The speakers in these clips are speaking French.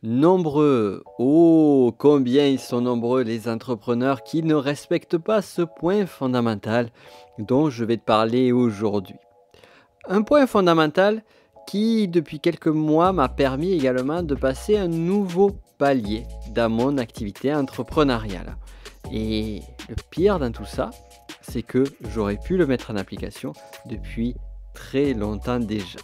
Nombreux, oh combien ils sont nombreux les entrepreneurs qui ne respectent pas ce point fondamental dont je vais te parler aujourd'hui. Un point fondamental qui, depuis quelques mois, m'a permis également de passer un nouveau palier dans mon activité entrepreneuriale. Et le pire dans tout ça, c'est que j'aurais pu le mettre en application depuis très longtemps déjà.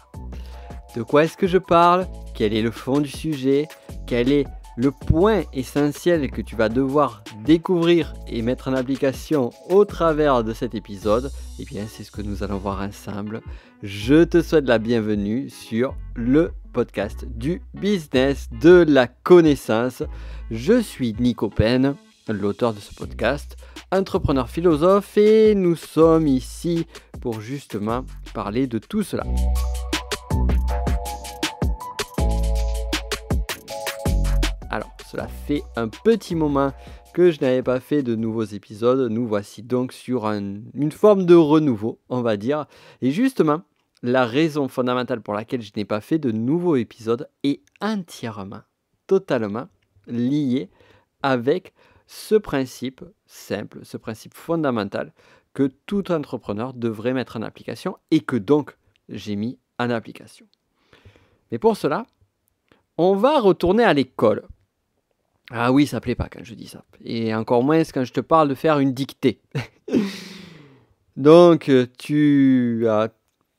De quoi est-ce que je parle? Quel est le fond du sujet? Quel est le point essentiel que tu vas devoir découvrir et mettre en application au travers de cet épisode? Eh bien, c'est ce que nous allons voir ensemble. Je te souhaite la bienvenue sur le podcast du business de la connaissance. Je suis Nico Pen, l'auteur de ce podcast, entrepreneur philosophe, et nous sommes ici pour justement parler de tout cela. Alors, cela fait un petit moment que je n'avais pas fait de nouveaux épisodes. Nous voici donc sur une forme de renouveau, on va dire. Et justement, la raison fondamentale pour laquelle je n'ai pas fait de nouveaux épisodes est entièrement, totalement liée avec ce principe simple, ce principe fondamental que tout entrepreneur devrait mettre en application et que donc j'ai mis en application. Mais pour cela, on va retourner à l'école. Ah oui, ça plaît pas quand je dis ça. Et encore moins quand je te parle de faire une dictée. Donc, tu as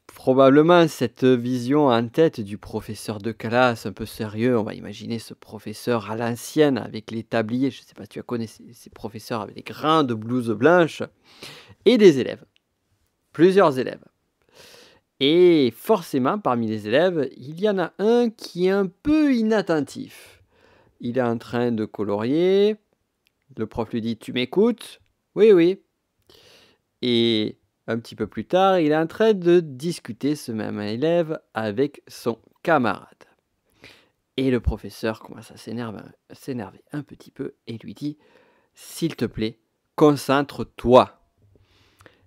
probablement cette vision en tête du professeur de classe un peu sérieux. On va imaginer ce professeur à l'ancienne avec les tabliers. Je ne sais pas si tu as connu ces professeurs avec des grandes blouses blanches. Et des élèves. Plusieurs élèves. Et forcément, parmi les élèves, il y en a un qui est un peu inattentif. Il est en train de colorier. Le prof lui dit « Tu m'écoutes ?» « Oui, oui. » Et un petit peu plus tard, il est en train de discuter, ce même élève, avec son camarade. Et le professeur commence à s'énerver un petit peu et lui dit « S'il te plaît, concentre-toi. »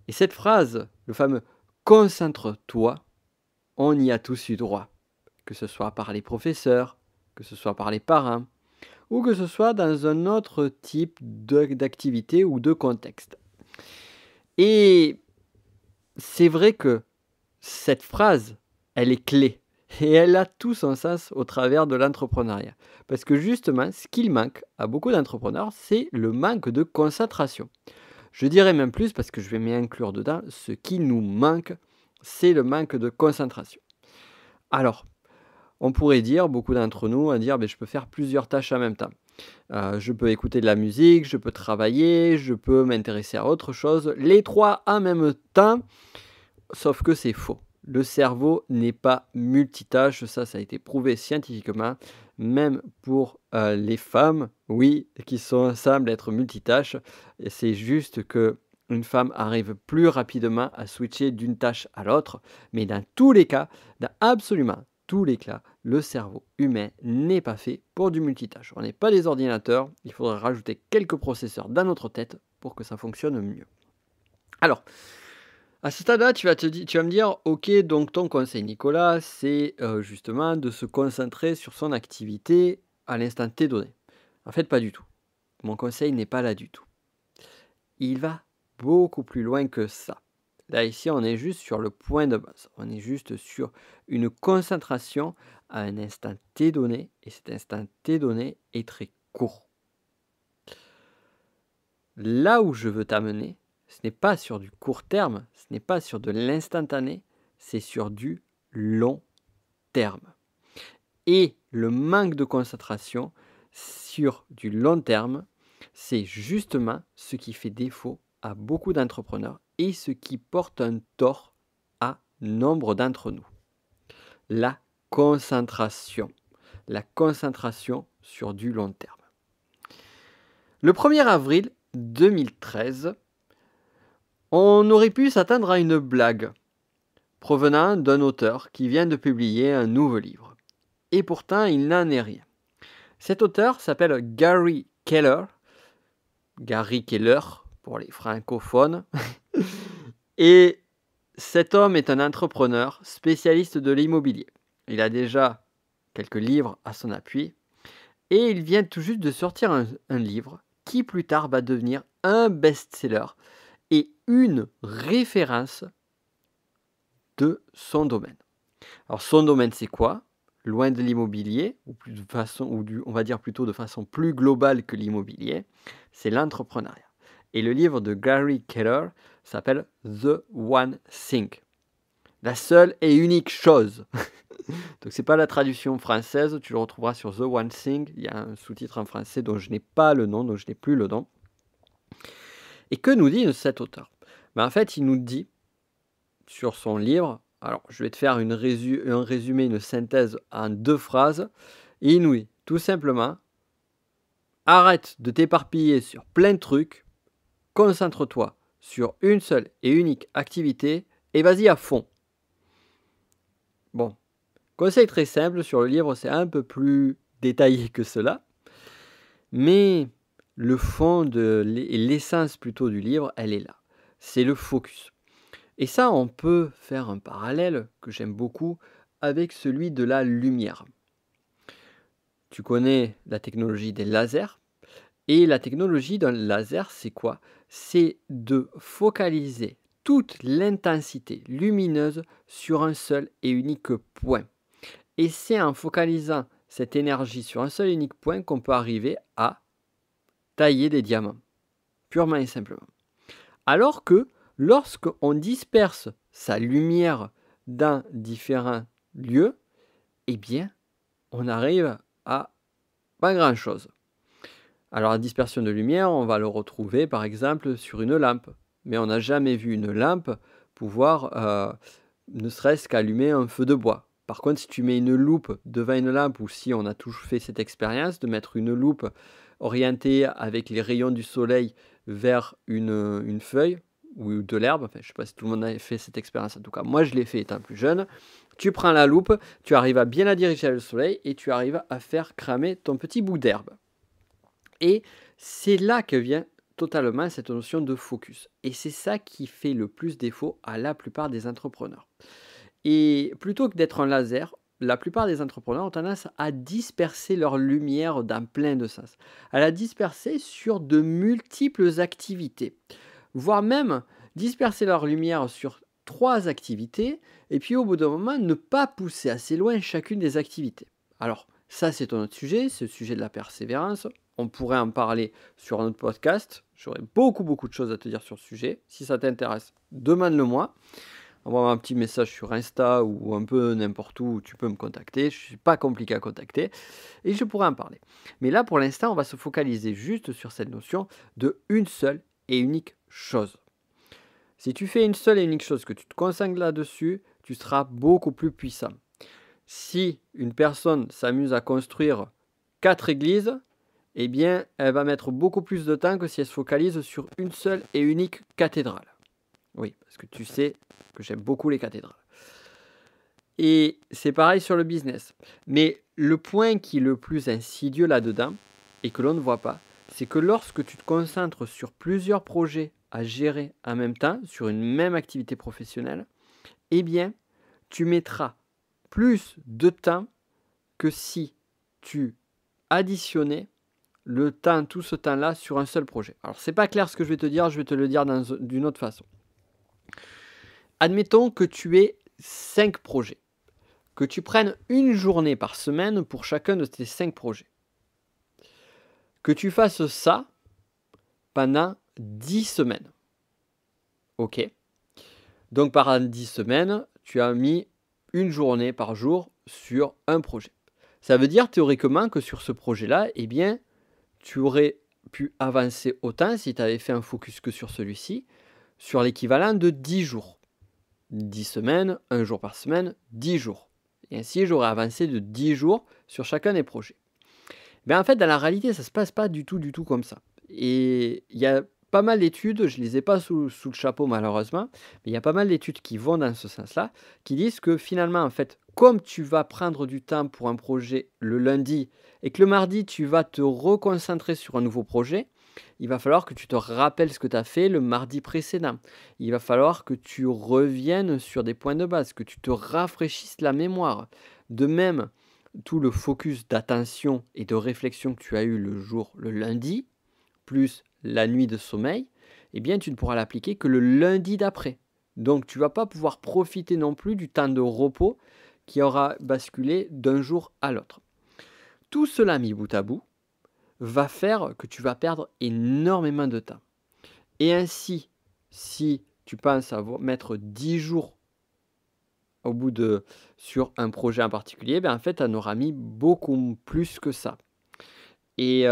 Et cette phrase, le fameux « concentre-toi », on y a tous eu droit. Que ce soit par les professeurs, que ce soit par les parents, ou que ce soit dans un autre type d'activité ou de contexte. Et c'est vrai que cette phrase, elle est clé et elle a tout son sens au travers de l'entrepreneuriat. Parce que justement, ce qu'il manque à beaucoup d'entrepreneurs, c'est le manque de concentration. Je dirais même plus, parce que je vais m'y inclure dedans, ce qui nous manque, c'est le manque de concentration. Alors, on pourrait dire, beaucoup d'entre nous, je peux faire plusieurs tâches en même temps. Je peux écouter de la musique, je peux travailler, je peux m'intéresser à autre chose. Les trois en même temps, sauf que c'est faux. Le cerveau n'est pas multitâche, ça a été prouvé scientifiquement, même pour les femmes, oui, qui semblent être multitâches. Et c'est juste que une femme arrive plus rapidement à switcher d'une tâche à l'autre, mais dans tous les cas, dans absolument tous les cas, le cerveau humain n'est pas fait pour du multitâche. On n'est pas des ordinateurs, il faudrait rajouter quelques processeurs dans notre tête pour que ça fonctionne mieux. Alors, à ce stade-là, tu vas me dire, ok, donc ton conseil, Nicolas, c'est justement de se concentrer sur son activité à l'instant T donné. En fait, pas du tout. Mon conseil n'est pas là du tout. Il va beaucoup plus loin que ça. Là, ici, on est juste sur le point de base. On est juste sur une concentration à un instant T donné, et cet instant T donné est très court. Là où je veux t'amener, ce n'est pas sur du court terme, ce n'est pas sur de l'instantané, c'est sur du long terme. Et le manque de concentration sur du long terme, c'est justement ce qui fait défaut à beaucoup d'entrepreneurs et ce qui porte un tort à nombre d'entre nous. La concentration sur du long terme. Le 1er avril 2013, on aurait pu s'attendre à une blague provenant d'un auteur qui vient de publier un nouveau livre. Et pourtant, il n'en est rien. Cet auteur s'appelle Gary Keller pour les francophones. Et cet homme est un entrepreneur spécialiste de l'immobilier. Il a déjà quelques livres à son appui. Et il vient tout juste de sortir un livre qui plus tard va devenir un best-seller et une référence de son domaine. Alors son domaine c'est quoi? Loin de l'immobilier, on va dire plutôt de façon plus globale que l'immobilier, c'est l'entrepreneuriat. Et le livre de Gary Keller s'appelle The One Thing. La seule et unique chose. Donc c'est pas la traduction française, tu le retrouveras sur The One Thing. Il y a un sous-titre en français dont je n'ai pas le nom, dont je n'ai plus le nom. Et que nous dit cet auteur? En fait, il nous dit sur son livre, alors je vais te faire un résumé, une synthèse en 2 phrases. Et il nous dit tout simplement, arrête de t'éparpiller sur plein de trucs, concentre-toi sur une seule et unique activité et vas-y à fond. Bon, conseil très simple sur le livre, c'est un peu plus détaillé que cela, mais le fond et l'essence plutôt du livre, elle est là. C'est le focus. Et ça, on peut faire un parallèle que j'aime beaucoup avec celui de la lumière. Tu connais la technologie des lasers. Et la technologie d'un laser, c'est quoi? C'est de focaliser toute l'intensité lumineuse sur un seul et unique point. Et c'est en focalisant cette énergie sur un seul et unique point qu'on peut arriver à tailler des diamants, purement et simplement. Alors que lorsqu'on disperse sa lumière dans différents lieux, eh bien, on arrive à pas grand-chose. Alors la dispersion de lumière, on va le retrouver par exemple sur une lampe. Mais on n'a jamais vu une lampe pouvoir, ne serait-ce qu'allumer un feu de bois. Par contre, si tu mets une loupe devant une lampe, ou si on a toujours fait cette expérience de mettre une loupe orientée avec les rayons du soleil vers une feuille ou de l'herbe, enfin, je ne sais pas si tout le monde a fait cette expérience, en tout cas moi je l'ai fait étant plus jeune, tu prends la loupe, tu arrives à bien la diriger vers le soleil et tu arrives à faire cramer ton petit bout d'herbe. Et c'est là que vient totalement cette notion de focus. Et c'est ça qui fait le plus défaut à la plupart des entrepreneurs. Et plutôt que d'être un laser, la plupart des entrepreneurs ont tendance à disperser leur lumière dans plein de sens, à la disperser sur de multiples activités, voire même disperser leur lumière sur 3 activités, et puis au bout d'un moment, ne pas pousser assez loin chacune des activités. Alors, ça c'est un autre sujet, c'est le sujet de la persévérance. On pourrait en parler sur un autre podcast. J'aurais beaucoup de choses à te dire sur ce sujet. Si ça t'intéresse, demande-le-moi. Envoie-moi un petit message sur Insta ou un peu n'importe où tu peux me contacter. Je ne suis pas compliqué à contacter et je pourrais en parler. Mais là, pour l'instant, on va se focaliser juste sur cette notion de une seule et unique chose. Si tu fais une seule et unique chose, que tu te concentres là-dessus, tu seras beaucoup plus puissant. Si une personne s'amuse à construire 4 églises, eh bien, elle va mettre beaucoup plus de temps que si elle se focalise sur une seule et unique cathédrale. Oui, parce que tu sais que j'aime beaucoup les cathédrales. Et c'est pareil sur le business. Mais le point qui est le plus insidieux là-dedans, et que l'on ne voit pas, c'est que lorsque tu te concentres sur plusieurs projets à gérer en même temps, sur une même activité professionnelle, eh bien, tu mettras plus de temps que si tu additionnais tout ce temps-là sur un seul projet. Alors, c'est pas clair ce que je vais te dire, je vais te le dire d'une autre façon. Admettons que tu aies 5 projets, que tu prennes une journée par semaine pour chacun de tes 5 projets. Que tu fasses ça pendant 10 semaines. Ok. Donc, par 10 semaines, tu as mis une journée par jour sur un projet. Ça veut dire théoriquement que sur ce projet-là, eh bien, tu aurais pu avancer autant si tu avais fait un focus que sur celui-ci, sur l'équivalent de 10 jours. 10 semaines, 1 jour par semaine, 10 jours. Et ainsi, j'aurais avancé de 10 jours sur chacun des projets. Mais en fait, dans la réalité, ça ne se passe pas du tout comme ça. Et il y a pas mal d'études, je ne les ai pas sous le chapeau malheureusement, mais il y a pas mal d'études qui vont dans ce sens-là, qui disent que finalement, en fait, comme tu vas prendre du temps pour un projet le lundi et que le mardi, tu vas te reconcentrer sur un nouveau projet, il va falloir que tu te rappelles ce que tu as fait le mardi précédent. Il va falloir que tu reviennes sur des points de base, que tu te rafraîchisses la mémoire. De même, tout le focus d'attention et de réflexion que tu as eu le lundi, plus la nuit de sommeil, eh bien, tu ne pourras l'appliquer que le lundi d'après. Donc, tu ne vas pas pouvoir profiter non plus du temps de repos qui aura basculé d'un jour à l'autre. Tout cela mis bout à bout va faire que tu vas perdre énormément de temps. Et ainsi, si tu penses mettre 10 jours sur un projet en particulier, en fait, tu en auras mis beaucoup plus que ça. Et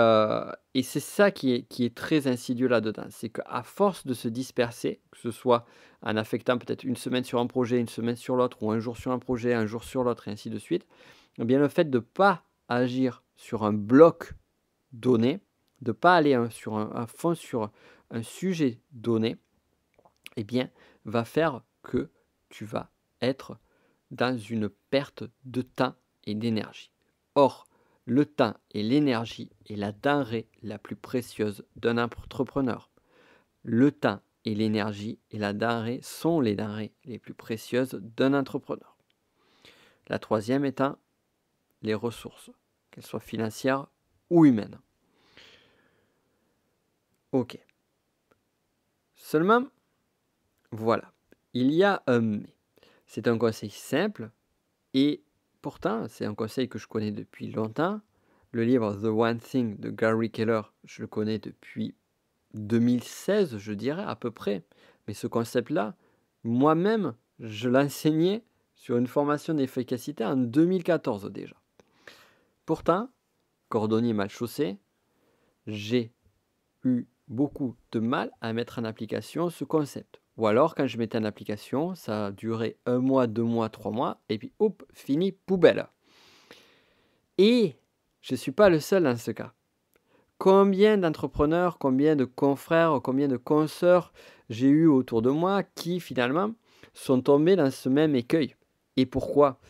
c'est ça qui est très insidieux là-dedans. C'est qu'à force de se disperser, que ce soit en affectant peut-être une semaine sur un projet, une semaine sur l'autre, ou un jour sur un projet, un jour sur l'autre, et ainsi de suite, eh bien le fait de ne pas agir sur un bloc donné, de ne pas aller à fond sur un sujet donné, eh bien, va faire que tu vas être dans une perte de temps et d'énergie. Or, le temps et l'énergie est la denrée la plus précieuse d'un entrepreneur. Le temps et l'énergie sont les denrées les plus précieuses d'un entrepreneur. La troisième étant les ressources, qu'elles soient financières ou humaines. Ok. Seulement, voilà, il y a un mais. C'est un conseil simple et pourtant, c'est un conseil que je connais depuis longtemps. Le livre The One Thing de Gary Keller, je le connais depuis 2016, je dirais à peu près. Mais ce concept-là, moi-même, je l'enseignais sur une formation d'efficacité en 2014 déjà. Pourtant, cordonnier mal chaussé, j'ai eu beaucoup de mal à mettre en application ce concept. Ou alors, quand je mettais en application, ça a duré 1 mois, 2 mois, 3 mois, et puis hop, fini, poubelle. Et je ne suis pas le seul dans ce cas. Combien d'entrepreneurs, combien de confrères, combien de consoeurs j'ai eu autour de moi qui finalement sont tombés dans ce même écueil. Et pourquoi ?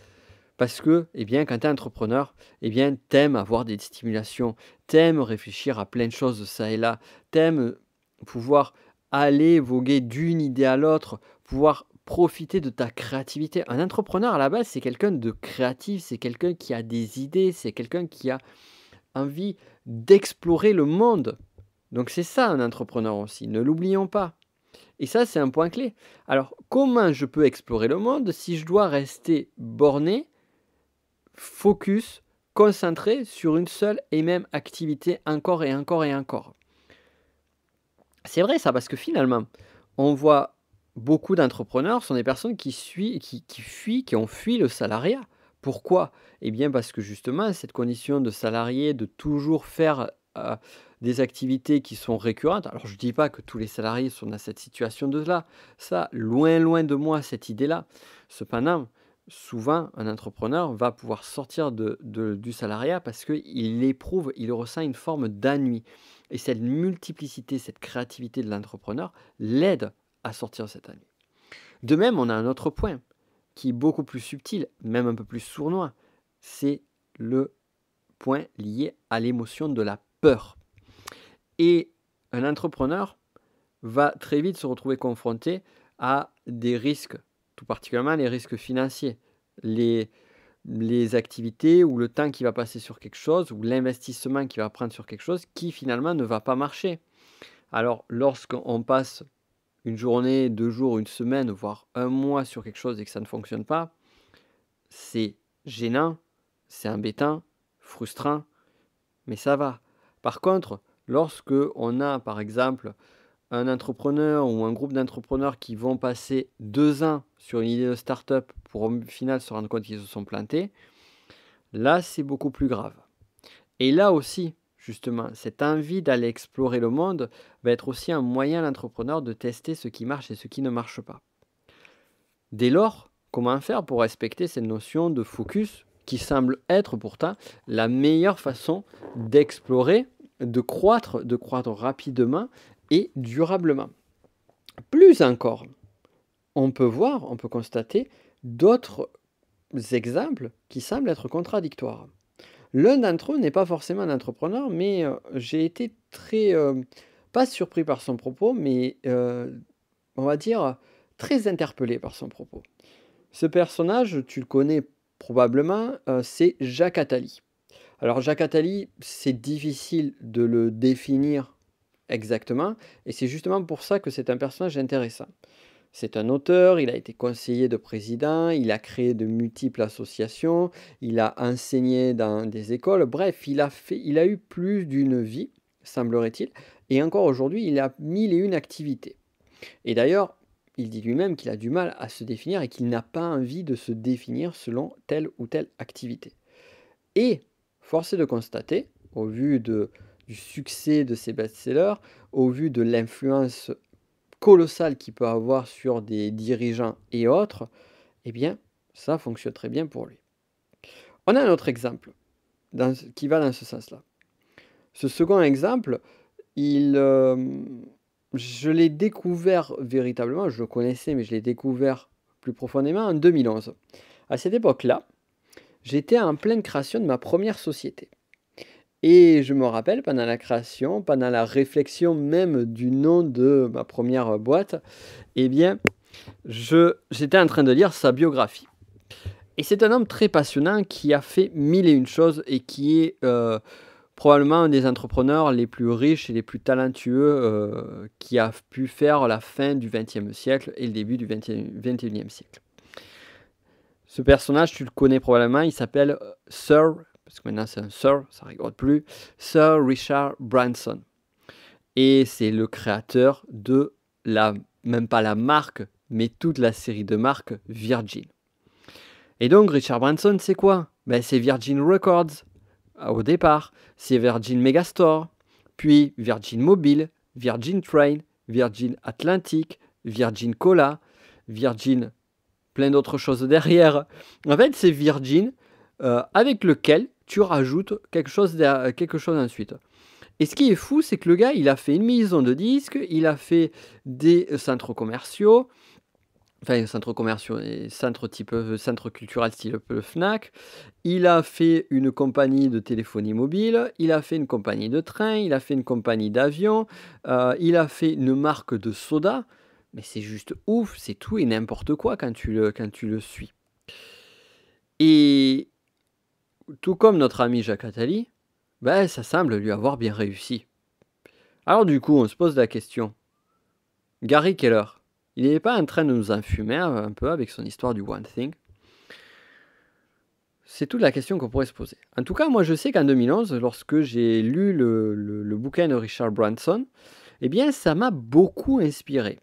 Parce que, quand tu es entrepreneur, t'aimes avoir des stimulations, t'aimes réfléchir à plein de choses ça et là, t'aimes pouvoir aller voguer d'une idée à l'autre, pouvoir profiter de ta créativité. Un entrepreneur, à la base, c'est quelqu'un de créatif, c'est quelqu'un qui a des idées, c'est quelqu'un qui a envie d'explorer le monde. Donc c'est ça un entrepreneur aussi, ne l'oublions pas. Et ça, c'est un point clé. Alors, comment je peux explorer le monde si je dois rester borné, focus, concentré sur une seule et même activité encore et encore et encore? C'est vrai ça, parce que finalement, on voit beaucoup d'entrepreneurs sont des personnes qui ont fui le salariat. Pourquoi ? Eh bien parce que justement, cette condition de salarié, de toujours faire des activités qui sont récurrentes. Alors je ne dis pas que tous les salariés sont dans cette situation de là. Ça, loin, loin de moi, cette idée-là. Cependant, souvent, un entrepreneur va pouvoir sortir du salariat parce il ressent une forme d'ennui. Et cette multiplicité, cette créativité de l'entrepreneur l'aide à sortir de cet ennui. De même, on a un autre point qui est beaucoup plus subtil, même un peu plus sournois. C'est le point lié à l'émotion de la peur. Et un entrepreneur va très vite se retrouver confronté à des risques, tout particulièrement les risques financiers, les activités ou le temps qu'il va passer sur quelque chose ou l'investissement qu'il va prendre sur quelque chose qui finalement ne va pas marcher. Alors lorsqu'on passe une journée, 2 jours, une semaine, voire un mois sur quelque chose et que ça ne fonctionne pas, c'est gênant, c'est embêtant, frustrant, mais ça va. Par contre, lorsque on a par exemple un entrepreneur ou un groupe d'entrepreneurs qui vont passer 2 ans sur une idée de start-up pour au final se rendre compte qu'ils se sont plantés, là c'est beaucoup plus grave. Et là aussi, justement, cette envie d'aller explorer le monde va être aussi un moyen à l'entrepreneur de tester ce qui marche et ce qui ne marche pas. Dès lors, comment faire pour respecter cette notion de focus qui semble être pourtant la meilleure façon d'explorer, de croître rapidement et durablement. Plus encore, on peut constater d'autres exemples qui semblent être contradictoires. L'un d'entre eux n'est pas forcément un entrepreneur, mais j'ai été très, pas surpris par son propos, mais on va dire très interpellé par son propos. Ce personnage, tu le connais Probablement, c'est Jacques Attali. Alors Jacques Attali, c'est difficile de le définir exactement et c'est justement pour ça que c'est un personnage intéressant. C'est un auteur, il a été conseiller de président, il a créé de multiples associations, il a enseigné dans des écoles, bref, il a eu plus d'une vie, semblerait-il, et encore aujourd'hui, il a 1001 activités. Et d'ailleurs, il dit lui-même qu'il a du mal à se définir et qu'il n'a pas envie de se définir selon telle ou telle activité. Et force est de constater, au vu du succès de ses best-sellers, au vu de l'influence colossale qu'il peut avoir sur des dirigeants et autres, eh bien, ça fonctionne très bien pour lui. On a un autre exemple qui va dans ce sens-là. Ce second exemple, je l'ai découvert véritablement, je le connaissais, mais je l'ai découvert plus profondément en 2011. À cette époque-là, j'étais en pleine création de ma première société. Et je me rappelle, pendant la création, pendant la réflexion même du nom de ma première boîte, eh bien, j'étais en train de lire sa biographie. Et c'est un homme très passionnant qui a fait 1001 choses et qui est probablement un des entrepreneurs les plus riches et les plus talentueux qui a pu faire la fin du XXe siècle et le début du XXIe siècle. Ce personnage, tu le connais probablement, il s'appelle Sir, parce que maintenant c'est un Sir, ça ne rigole plus, Sir Richard Branson. Et c'est le créateur de même pas la marque, mais toute la série de marques Virgin. Et donc Richard Branson, c'est quoi? C'est Virgin Records au départ, c'est Virgin Megastore, puis Virgin Mobile, Virgin Train, Virgin Atlantic, Virgin Cola, Virgin plein d'autres choses derrière. En fait, c'est Virgin avec lequel tu rajoutes quelque chose ensuite. Et ce qui est fou, c'est que le gars, il a fait une maison de disques, il a fait des centres commerciaux, centres culturels style le Fnac, il a fait une compagnie de téléphonie mobile, il a fait une compagnie de train, il a fait une compagnie d'avion, il a fait une marque de soda, mais c'est juste ouf, c'est tout et n'importe quoi quand tu le suis. Et tout comme notre ami Jacques Attali, ça semble lui avoir bien réussi. Alors du coup, on se pose la question. Gary Keller, il n'est pas en train de nous enfumer un peu avec son histoire du One Thing? C'est toute la question qu'on pourrait se poser. En tout cas, moi je sais qu'en 2011, lorsque j'ai lu le bouquin de Richard Branson, eh bien ça m'a beaucoup inspiré.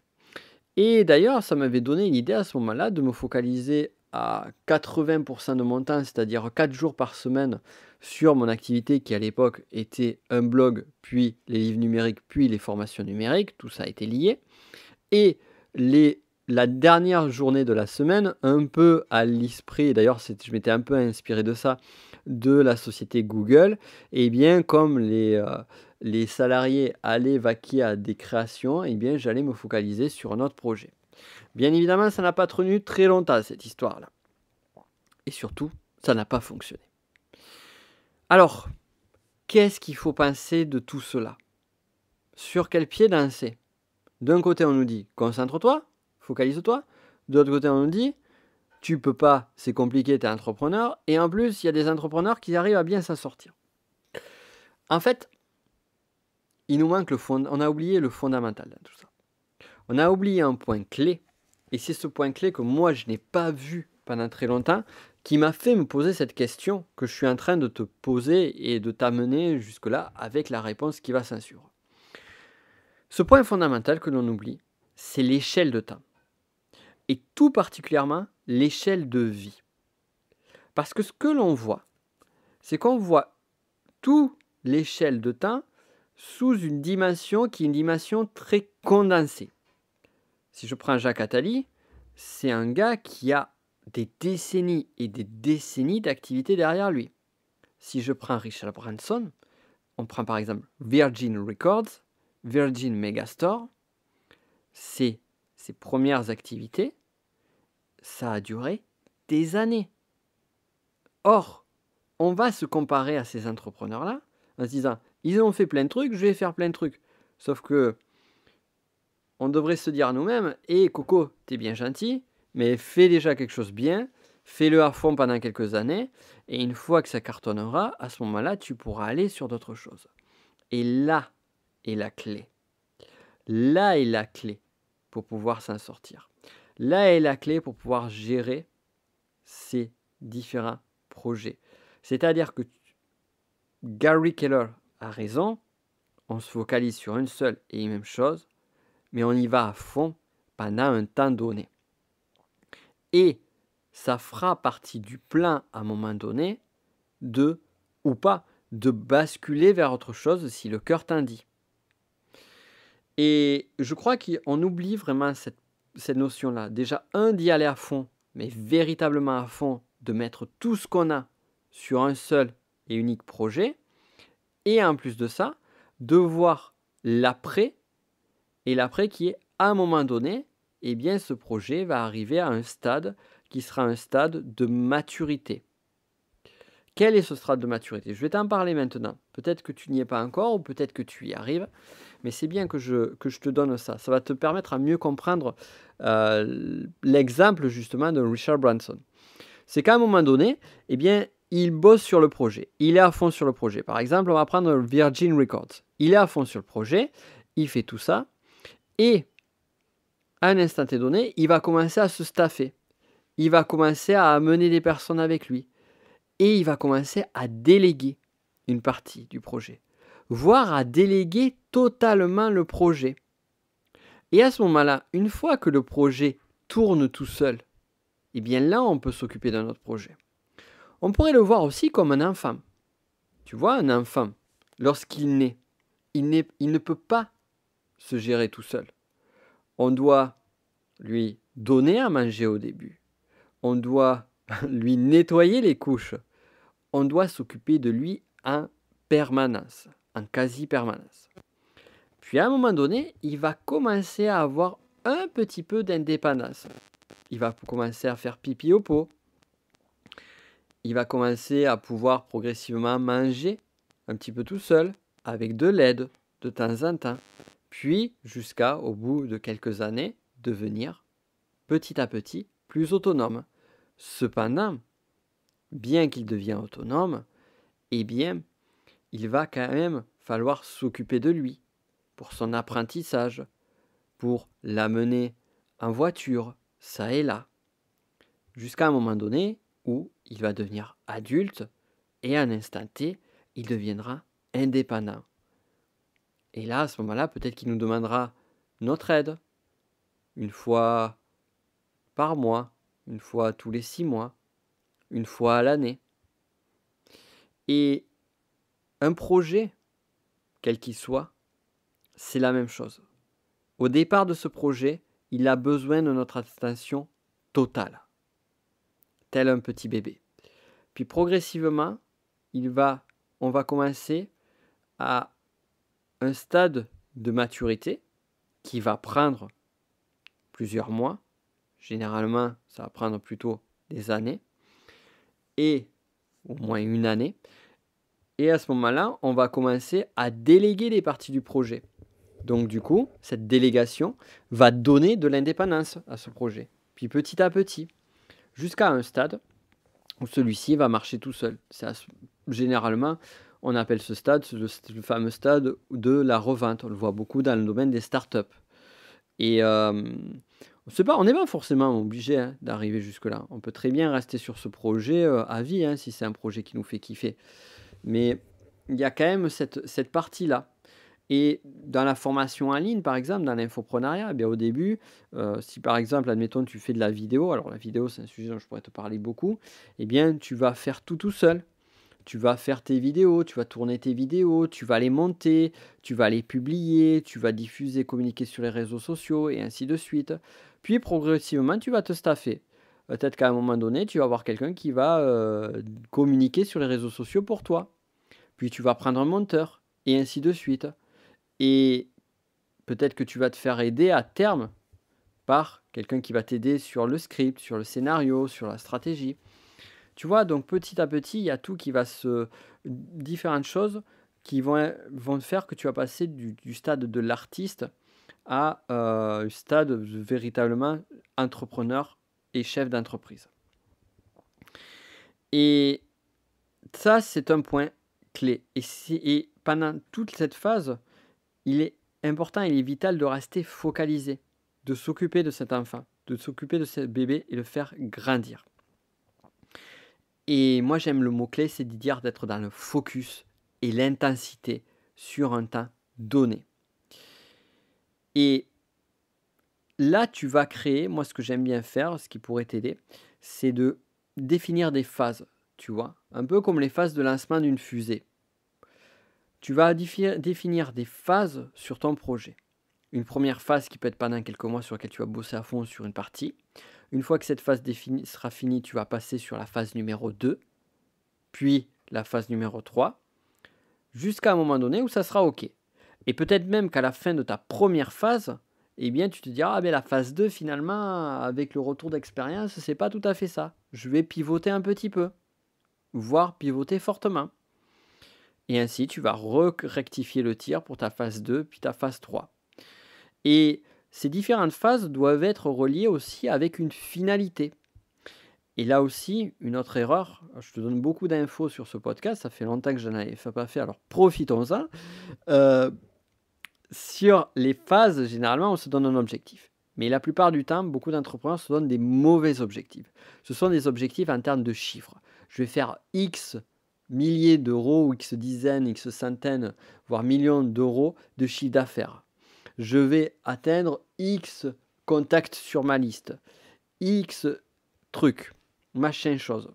Et d'ailleurs, ça m'avait donné l'idée à ce moment-là de me focaliser à 80% de mon temps, c'est-à-dire 4 jours par semaine, sur mon activité qui à l'époque était un blog, puis les livres numériques, puis les formations numériques, tout ça a été lié. Et la dernière journée de la semaine, un peu à l'esprit, d'ailleurs je m'étais un peu inspiré de ça, de la société Google, et bien comme les salariés allaient vaquer à des créations, et bien j'allais me focaliser sur un autre projet. Bien évidemment, ça n'a pas tenu très longtemps cette histoire-là. Et surtout, ça n'a pas fonctionné. Alors, qu'est-ce qu'il faut penser de tout cela? Sur quel pied danser? D'un côté, on nous dit concentre-toi, focalise-toi. De l'autre côté, on nous dit tu peux pas, c'est compliqué, tu es entrepreneur. Et en plus, il y a des entrepreneurs qui arrivent à bien s'en sortir. En fait, il nous manque on a oublié le fondamental dans tout ça. On a oublié un point clé. Et c'est ce point clé que moi, je n'ai pas vu pendant très longtemps, qui m'a fait me poser cette question que je suis en train de te poser et de t'amener jusque-là avec la réponse qui va s'en suivre. Ce point fondamental que l'on oublie, c'est l'échelle de temps. Et tout particulièrement, l'échelle de vie. Parce que ce que l'on voit, c'est qu'on voit toute l'échelle de temps sous une dimension qui est une dimension très condensée. Si je prends Jacques Attali, c'est un gars qui a des décennies et des décennies d'activité derrière lui. Si je prends Richard Branson, on prend par exemple Virgin Records, Virgin Megastore, c'est ses premières activités, ça a duré des années. Or, on va se comparer à ces entrepreneurs-là en se disant, ils ont fait plein de trucs, je vais faire plein de trucs. Sauf que, on devrait se dire à nous-mêmes, Coco, t'es bien gentil, mais fais déjà quelque chose bien, Fais-le à fond pendant quelques années et une fois que ça cartonnera, à ce moment-là, tu pourras aller sur d'autres choses. Et là est la clé. Là est la clé pour pouvoir s'en sortir. Là est la clé pour pouvoir gérer ces différents projets. C'est-à-dire que Gary Keller a raison, on se focalise sur une seule et même chose, mais on y va à fond pendant un temps donné. Et ça fera partie du plan à un moment donné ou pas, de basculer vers autre chose si le cœur t'en dit. Et je crois qu'on oublie vraiment cette notion-là. Déjà, d'y aller à fond, mais véritablement à fond, de mettre tout ce qu'on a sur un seul et unique projet. Et en plus de ça, de voir l'après, et l'après qui est, à un moment donné, eh bien, ce projet va arriver à un stade qui sera un stade de maturité. Quel est ce stade de maturité? Je vais t'en parler maintenant. Peut-être que tu n'y es pas encore ou peut-être que tu y arrives, mais c'est bien que je te donne ça. Ça va te permettre à mieux comprendre l'exemple justement de Richard Branson. C'est qu'à un moment donné, eh bien, il bosse sur le projet. Il est à fond sur le projet. Par exemple, on va prendre Virgin Records. Il est à fond sur le projet, il fait tout ça, et à un instant donné, il va commencer à se staffer. Il va commencer à amener des personnes avec lui. Et il va commencer à déléguer une partie du projet, voire à déléguer totalement le projet. Et à ce moment-là, une fois que le projet tourne tout seul, eh bien là, on peut s'occuper d'un autre projet. On pourrait le voir aussi comme un enfant. Tu vois, un enfant, lorsqu'il naît, il ne peut pas se gérer tout seul. On doit lui donner à manger au début. On doit lui nettoyer les couches. On doit s'occuper de lui en permanence, en quasi-permanence. Puis à un moment donné, il va commencer à avoir un petit peu d'indépendance. Il va commencer à faire pipi au pot. Il va commencer à pouvoir progressivement manger un petit peu tout seul, avec de l'aide de temps en temps. Puis, jusqu'au bout de quelques années, devenir petit à petit plus autonome. Cependant, bien qu'il devienne autonome, eh bien, il va quand même falloir s'occuper de lui pour son apprentissage, pour l'amener en voiture, ça et là, jusqu'à un moment donné où il va devenir adulte et à un instant T, il deviendra indépendant. Et là, à ce moment-là, peut-être qu'il nous demandera notre aide, une fois par mois, une fois tous les 6 mois, une fois à l'année. Et un projet, quel qu'il soit, c'est la même chose. Au départ de ce projet, il a besoin de notre attention totale, tel un petit bébé. Puis progressivement, on va commencer à un stade de maturité qui va prendre plusieurs mois. Généralement, ça va prendre plutôt des années, et au moins une année. Et à ce moment-là, on va commencer à déléguer des parties du projet. Donc du coup, cette délégation va donner de l'indépendance à ce projet. Puis petit à petit, jusqu'à un stade où celui-ci va marcher tout seul. Généralement, on appelle ce stade le fameux stade de la revente. On le voit beaucoup dans le domaine des startups. Et on n'est pas forcément obligé d'arriver jusque-là. On peut très bien rester sur ce projet à vie, si c'est un projet qui nous fait kiffer. Mais il y a quand même cette partie-là. Et dans la formation en ligne, par exemple, dans l'infoprenariat, au début, si par exemple, admettons, tu fais de la vidéo, alors la vidéo, c'est un sujet dont je pourrais te parler beaucoup, eh bien, tu vas faire tout seul. Tu vas faire tes vidéos, tu vas tourner tes vidéos, tu vas les monter, tu vas les publier, tu vas diffuser, communiquer sur les réseaux sociaux et ainsi de suite. Puis progressivement, tu vas te staffer. Peut-être qu'à un moment donné, tu vas avoir quelqu'un qui va communiquer sur les réseaux sociaux pour toi. Puis tu vas prendre un monteur et ainsi de suite. Et peut-être que tu vas te faire aider à terme par quelqu'un qui va t'aider sur le script, sur le scénario, sur la stratégie. Tu vois, donc petit à petit, il y a tout qui va différentes choses qui vont faire que tu vas passer du stade de l'artiste à un stade véritablement entrepreneur et chef d'entreprise. Et ça, c'est un point clé. Et pendant toute cette phase, il est important, il est vital de rester focalisé, de s'occuper de cet enfant, de s'occuper de ce bébé et le faire grandir. Et moi, j'aime le mot-clé, c'est de dire d'être dans le focus et l'intensité sur un temps donné. Et là, tu vas créer, moi ce que j'aime bien faire, ce qui pourrait t'aider, c'est de définir des phases, tu vois, un peu comme les phases de lancement d'une fusée. Tu vas définir des phases sur ton projet. Une première phase qui peut être pendant quelques mois sur laquelle tu vas bosser à fond sur une partie. Une fois que cette phase sera finie, tu vas passer sur la phase numéro 2, puis la phase numéro 3, jusqu'à un moment donné où ça sera OK. Et peut-être même qu'à la fin de ta première phase, eh bien, tu te diras, ah ben la phase 2, finalement, avec le retour d'expérience, c'est pas tout à fait ça. Je vais pivoter un petit peu, voire pivoter fortement. Et ainsi, tu vas rectifier le tir pour ta phase 2, puis ta phase 3. Et ces différentes phases doivent être reliées aussi avec une finalité. Et là aussi, une autre erreur, je te donne beaucoup d'infos sur ce podcast, ça fait longtemps que je n'en avais pas fait, alors profitons-en. Sur les phases, généralement, on se donne un objectif. Mais la plupart du temps, beaucoup d'entrepreneurs se donnent des mauvais objectifs. Ce sont des objectifs en termes de chiffres. Je vais faire X milliers d'euros, ou X dizaines, X centaines, voire millions d'euros de chiffre d'affaires. Je vais atteindre X contacts sur ma liste. X trucs, machin chose.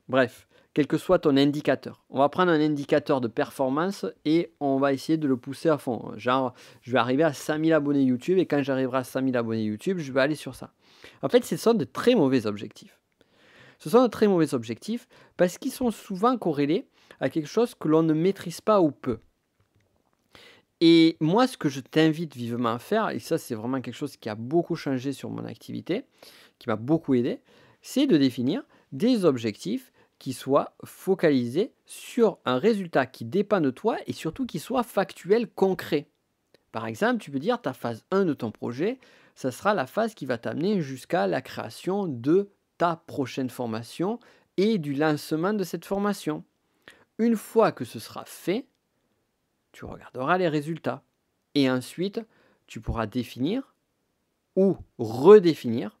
Bref, quel que soit ton indicateur. On va prendre un indicateur de performance et on va essayer de le pousser à fond. Genre, je vais arriver à 100 000 abonnés YouTube et quand j'arriverai à 100 000 abonnés YouTube, je vais aller sur ça. En fait, ce sont de très mauvais objectifs. Ce sont de très mauvais objectifs parce qu'ils sont souvent corrélés à quelque chose que l'on ne maîtrise pas ou peu. Et moi, ce que je t'invite vivement à faire, et ça c'est vraiment quelque chose qui a beaucoup changé sur mon activité, qui m'a beaucoup aidé, c'est de définir des objectifs qui soient focalisés sur un résultat qui dépend de toi et surtout qui soit factuel, concret. Par exemple, tu peux dire ta phase 1 de ton projet, ça sera la phase qui va t'amener jusqu'à la création de ta prochaine formation et du lancement de cette formation. Une fois que ce sera fait, tu regarderas les résultats. Et ensuite, tu pourras définir ou redéfinir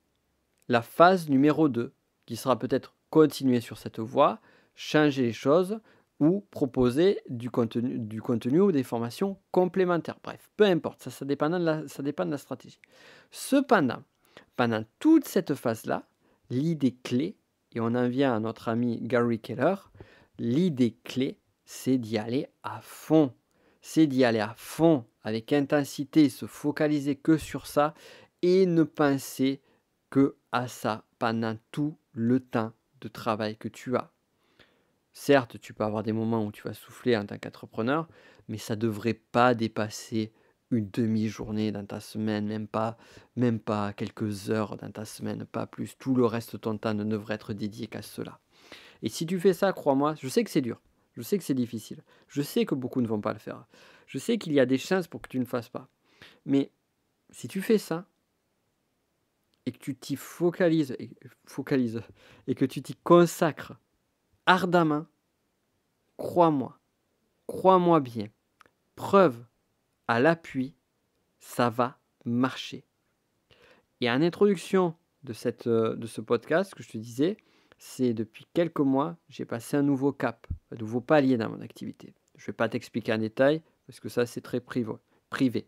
la phase numéro 2, qui sera peut-être continuer sur cette voie, changer les choses ou proposer du contenu ou des formations complémentaires. Bref, peu importe, ça dépend de la stratégie. Cependant, pendant toute cette phase-là, l'idée clé, et on en vient à notre ami Gary Keller, l'idée clé, c'est d'y aller à fond. C'est d'y aller à fond, avec intensité, se focaliser que sur ça et ne penser que à ça pendant tout le temps de travail que tu as. Certes, tu peux avoir des moments où tu vas souffler en tant qu'entrepreneur, mais ça ne devrait pas dépasser une demi-journée dans ta semaine, même pas quelques heures dans ta semaine, pas plus. Tout le reste de ton temps ne devrait être dédié qu'à cela. Et si tu fais ça, crois-moi, je sais que c'est dur, je sais que c'est difficile, je sais que beaucoup ne vont pas le faire, je sais qu'il y a des chances pour que tu ne fasses pas. Mais si tu fais ça, et que tu t'y focalises et que tu t'y consacres ardemment, crois-moi bien, preuve à l'appui, ça va marcher. Et en introduction de ce podcast, ce que je te disais, c'est depuis quelques mois, j'ai passé un nouveau cap, un nouveau palier dans mon activité. Je ne vais pas t'expliquer en détail, parce que ça, c'est très privé.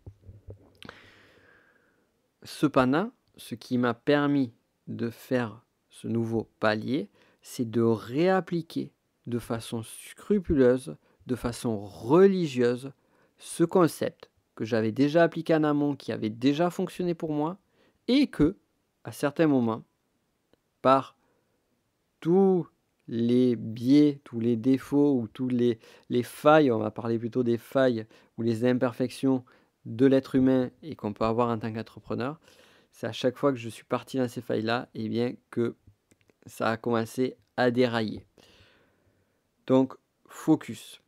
Cependant, ce qui m'a permis de faire ce nouveau palier, c'est de réappliquer de façon scrupuleuse, de façon religieuse, ce concept que j'avais déjà appliqué en amont, qui avait déjà fonctionné pour moi, et que, à certains moments, par tous les biais, tous les défauts ou tous les failles, on va parler plutôt des failles ou les imperfections de l'être humain et qu'on peut avoir en tant qu'entrepreneur, c'est à chaque fois que je suis parti dans ces failles-là, et bien que ça a commencé à dérailler. Donc, focus.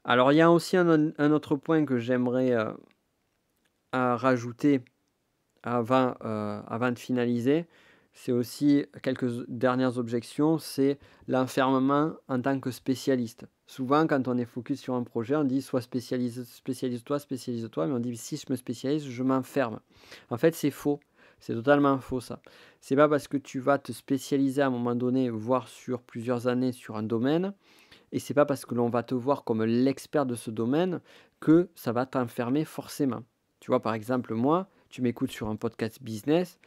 Alors, il y a aussi un autre point que j'aimerais rajouter avant de finaliser, C'est aussi quelques dernières objections, c'est l'enfermement en tant que spécialiste. Souvent, quand on est focus sur un projet, on dit soit spécialise-toi, spécialise-toi, mais on dit si je me spécialise, je m'enferme. En fait, c'est faux. C'est totalement faux ça. C'est pas parce que tu vas te spécialiser à un moment donné, voire sur plusieurs années sur un domaine, et c'est pas parce que l'on va te voir comme l'expert de ce domaine que ça va t'enfermer forcément. Tu vois, par exemple, moi, tu m'écoutes sur un podcast business,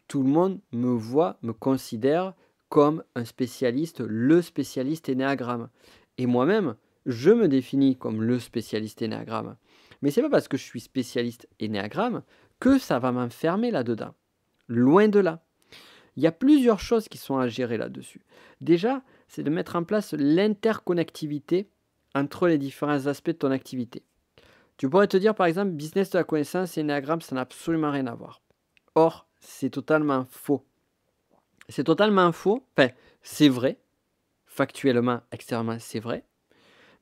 tout le monde me voit, me considère comme un spécialiste, le spécialiste énéagramme. Et moi-même, je me définis comme le spécialiste énéagramme. Mais c'est pas parce que je suis spécialiste énéagramme que ça va m'enfermer là-dedans. Loin de là. Il y a plusieurs choses qui sont à gérer là-dessus. Déjà, c'est de mettre en place l'interconnectivité entre les différents aspects de ton activité. Tu pourrais te dire par exemple, business de la connaissance et Enneagramme, ça n'a absolument rien à voir. Or, c'est totalement faux. C'est totalement faux. Enfin, c'est vrai. Factuellement, extérieurement, c'est vrai.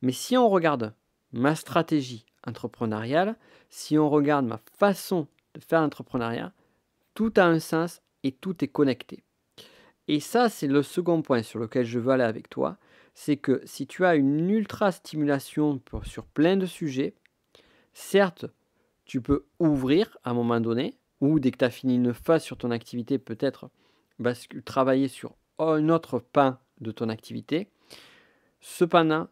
Mais si on regarde ma stratégie entrepreneuriale, si on regarde ma façon de faire l'entrepreneuriat, tout a un sens et tout est connecté. Et ça, c'est le second point sur lequel je veux aller avec toi. C'est que si tu as une ultra stimulation sur plein de sujets, certes, tu peux ouvrir à un moment donné, ou dès que tu as fini une phase sur ton activité, peut-être travailler sur un autre pan de ton activité. Cependant,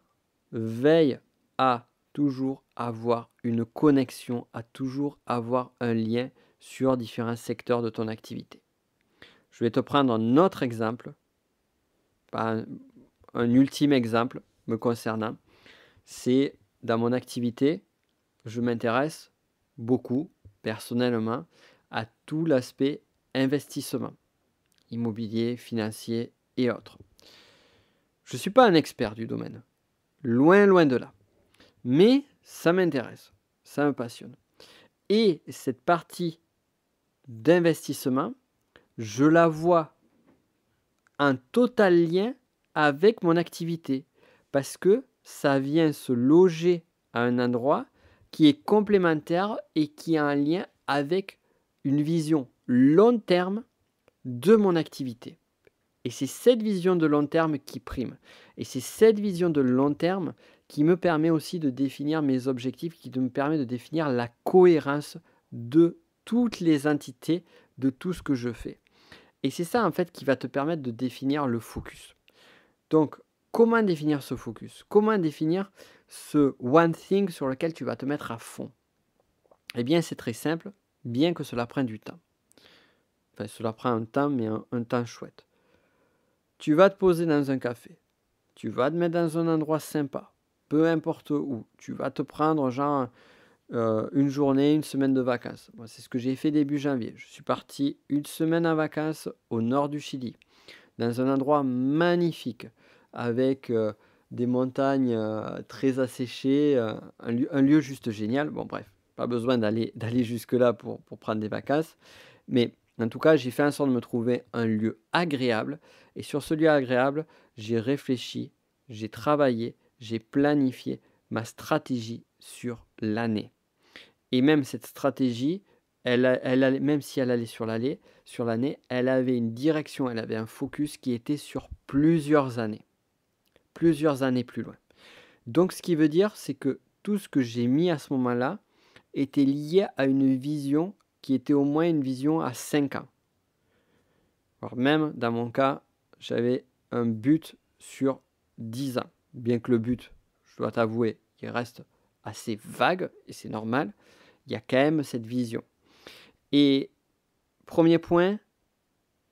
veille à toujours avoir une connexion, à toujours avoir un lien sur différents secteurs de ton activité. Je vais te prendre un autre exemple, un ultime exemple me concernant. C'est dans mon activité, je m'intéresse beaucoup, personnellement, à tout l'aspect investissement, immobilier, financier et autres. Je ne suis pas un expert du domaine, loin de là. Mais ça m'intéresse, ça me passionne. Et cette partie d'investissement, je la vois en total lien avec mon activité parce que ça vient se loger à un endroit qui est complémentaire et qui a un lien avec une vision long terme de mon activité. Et c'est cette vision de long terme qui prime. Et c'est cette vision de long terme qui me permet aussi de définir mes objectifs, qui me permet de définir la cohérence de toutes les entités, de tout ce que je fais. Et c'est ça en fait qui va te permettre de définir le focus. Donc, comment définir ce focus? Comment définir ce one thing sur lequel tu vas te mettre à fond? Eh bien, c'est très simple, bien que cela prenne du temps. Enfin, cela prend un temps, mais un temps chouette. Tu vas te poser dans un café. Tu vas te mettre dans un endroit sympa. Peu importe où. Tu vas te prendre genre une journée, une semaine de vacances. Moi, c'est ce que j'ai fait début janvier. Je suis parti une semaine en vacances au nord du Chili, dans un endroit magnifique, avec des montagnes très asséchées, un lieu juste génial. Bon, bref, pas besoin d'aller jusque-là pour prendre des vacances. Mais en tout cas, j'ai fait en sorte de me trouver un lieu agréable. Et sur ce lieu agréable, j'ai réfléchi, j'ai travaillé, j'ai planifié ma stratégie sur l'année. Et même cette stratégie, même si elle allait sur l'année, elle avait une direction, elle avait un focus qui était sur plusieurs années plus loin. Donc ce qui veut dire, c'est que tout ce que j'ai mis à ce moment-là était lié à une vision qui était au moins une vision à 5 ans. Alors même dans mon cas, j'avais un but sur 10 ans. Bien que le but, je dois t'avouer, il reste assez vague, et c'est normal, il y a quand même cette vision. Et premier point,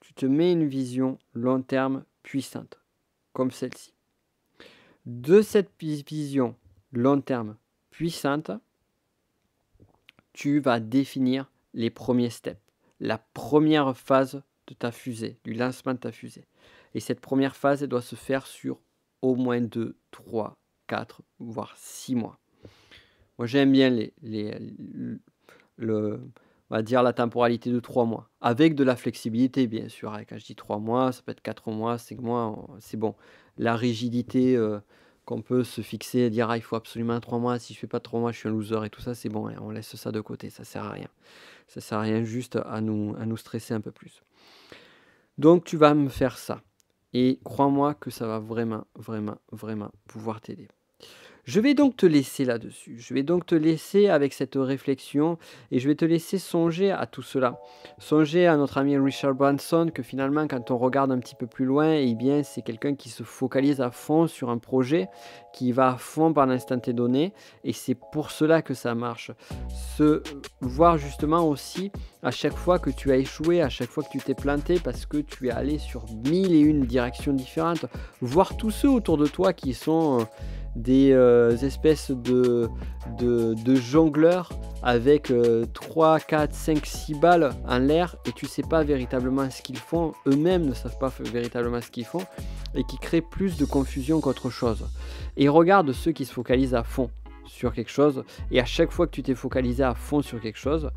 tu te mets une vision long terme puissante, comme celle-ci. De cette vision long terme puissante, tu vas définir les premiers steps, la première phase de ta fusée, du lancement de ta fusée. Et cette première phase, elle doit se faire sur au moins 2, 3, 4, voire 6 mois. Moi, j'aime bien on va dire la temporalité de 3 mois, avec de la flexibilité, bien sûr. Quand je dis 3 mois, ça peut être 4 mois, 5 mois, c'est bon. La rigidité qu'on peut se fixer et dire il faut absolument 3 mois, si je fais pas 3 mois, je suis un loser et tout ça, c'est bon, hein, on laisse ça de côté, ça sert à rien. Ça sert à rien juste à nous stresser un peu plus. Donc tu vas me faire ça et crois-moi que ça va vraiment, vraiment, vraiment pouvoir t'aider. Je vais donc te laisser là-dessus. Je vais donc te laisser avec cette réflexion et je vais te laisser songer à tout cela. Songer à notre ami Richard Branson que finalement, quand on regarde un petit peu plus loin, eh bien, c'est quelqu'un qui se focalise à fond sur un projet, qui va à fond par l'instant T donné et c'est pour cela que ça marche. Se voir justement aussi à chaque fois que tu as échoué, à chaque fois que tu t'es planté parce que tu es allé sur mille et une directions différentes, voir tous ceux autour de toi qui sont des espèces de jongleurs avec 3, 4, 5, 6 balles en l'air et tu sais pas véritablement ce qu'ils font, eux-mêmes ne savent pas véritablement ce qu'ils font et qui créent plus de confusion qu'autre chose. Et regarde ceux qui se focalisent à fond sur quelque chose et à chaque fois que tu t'es focalisé à fond sur quelque chose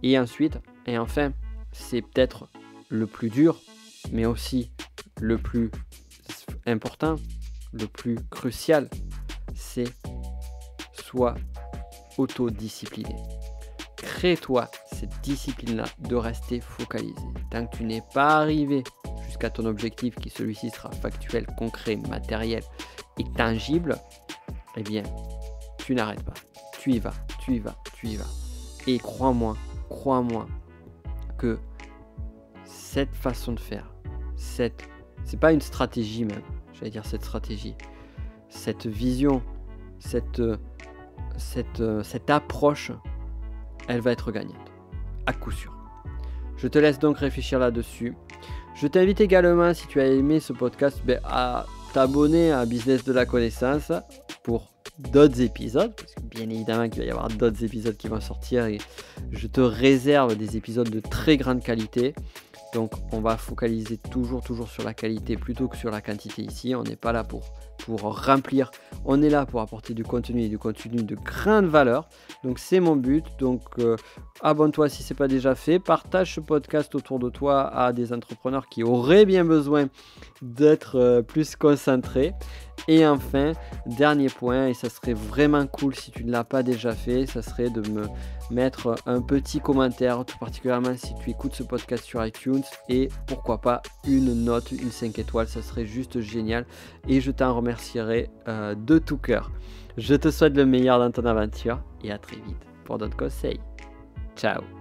et ensuite, et enfin, c'est peut-être le plus dur mais aussi le plus important, le plus crucial, c'est sois autodiscipliné. Crée-toi cette discipline-là de rester focalisé. Tant que tu n'es pas arrivé jusqu'à ton objectif, qui celui-ci sera factuel, concret, matériel et tangible, eh bien, tu n'arrêtes pas. Tu y vas, tu y vas, tu y vas. Et crois-moi que cette façon de faire, c'est pas une stratégie même, j'allais dire cette stratégie, cette vision, cette approche, elle va être gagnante, à coup sûr. Je te laisse donc réfléchir là-dessus. Je t'invite également, si tu as aimé ce podcast, à t'abonner à Business de la Connaissance pour d'autres épisodes, parce que bien évidemment qu'il va y avoir d'autres épisodes qui vont sortir et je te réserve des épisodes de très grande qualité. Donc on va focaliser toujours sur la qualité plutôt que sur la quantité ici. On n'est pas là pour remplir, on est là pour apporter du contenu et du contenu de grande valeur. Donc c'est mon but. Donc abonne-toi si ce n'est pas déjà fait. Partage ce podcast autour de toi à des entrepreneurs qui auraient bien besoin d'être plus concentrés. Et enfin, dernier point, et ça serait vraiment cool si tu ne l'as pas déjà fait, ça serait de me mettre un petit commentaire, tout particulièrement si tu écoutes ce podcast sur iTunes, et pourquoi pas une note, une 5 étoiles, ça serait juste génial et je t'en remercierai de tout cœur. Je te souhaite le meilleur dans ton aventure et à très vite pour d'autres conseils. Ciao.